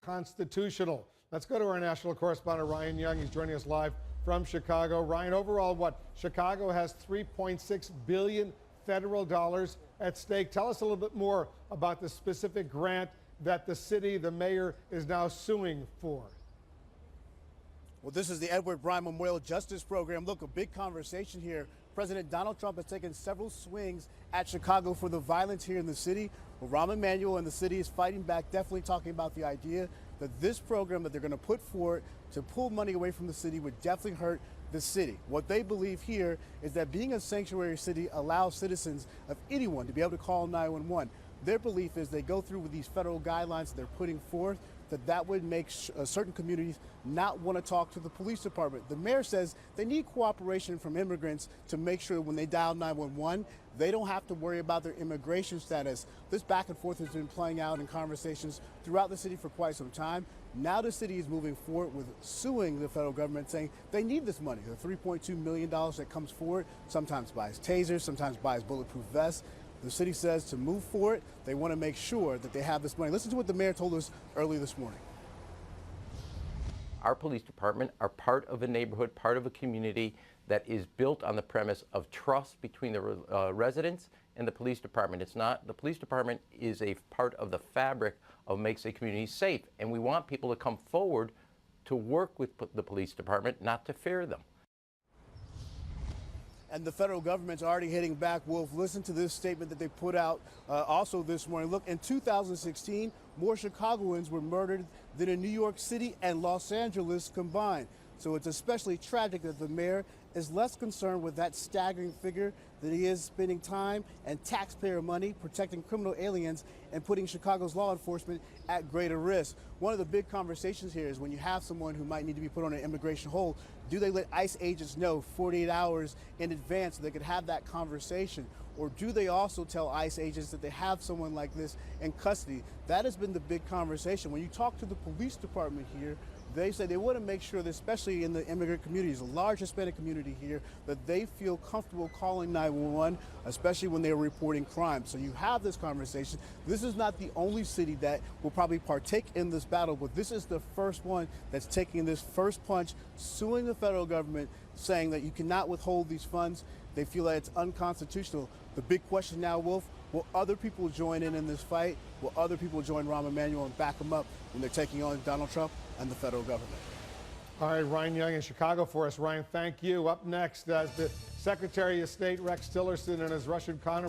constitutional. Let's go to our national correspondent, Ryan Young. He's joining us live from Chicago. Ryan, overall, Chicago has $3.6 billion federal dollars at stake. Tell us a little bit more about the specific grant that the city, the mayor, is now suing for. Well, this is the Edward Bryan Memorial Justice Program. Look, a big conversation here. President Donald Trump has taken several swings at Chicago for the violence here in the city. Well, Rahm Emanuel and the city is fighting back, definitely talking about the idea that this program that they're going to put forward to pull money away from the city would definitely hurt the city. What they believe here is that being a sanctuary city allows citizens of anyone to be able to call 911. Their belief is they go through with these federal guidelines that they're putting forth, that would make certain communities not want to talk to the police department. The mayor says they need cooperation from immigrants to make sure when they dial 911, they don't have to worry about their immigration status. This back and forth has been playing out in conversations throughout the city for quite some time. Now the city is moving forward with suing the federal government, saying they need this money. The $3.2 million that comes forward, sometimes buys tasers, sometimes buys bulletproof vests. The city says to move forward, they want to make sure that they have this money. Listen to what the mayor told us early this morning. Our police department are part of a neighborhood, part of a community that is built on the premise of trust between the residents and the police department. It's not, the police department is a part of the fabric of makes a community safe. And we want people to come forward to work with the police department, not to fear them. And the federal government's already hitting back. Wolf, listen to this statement that they put out also this morning. Look, in 2016, more Chicagoans were murdered than in New York City and Los Angeles combined. So it's especially tragic that the mayor is less concerned with that staggering figure that he is spending time and taxpayer money protecting criminal aliens and putting Chicago's law enforcement at greater risk. One of the big conversations here is when you have someone who might need to be put on an immigration hold, do they let ICE agents know 48 hours in advance so they could have that conversation? Or do they also tell ICE agents that they have someone like this in custody? That has been the big conversation. When you talk to the police department here, they say they want to make sure that, especially in the immigrant communities, a large Hispanic community here, that they feel comfortable calling 911, especially when they're reporting crime. So you have this conversation. This is not the only city that will probably partake in this battle, but this is the first one that's taking this first punch, suing the federal government, saying that you cannot withhold these funds. They feel that it's unconstitutional. The big question now, Wolf, will other people join in this fight? Will other people join Rahm Emanuel and back him up when they're taking on Donald Trump and the federal government? All right, Ryan Young in Chicago for us. Ryan, thank you. Up next, the Secretary of State, Rex Tillerson, and his Russian counterpart.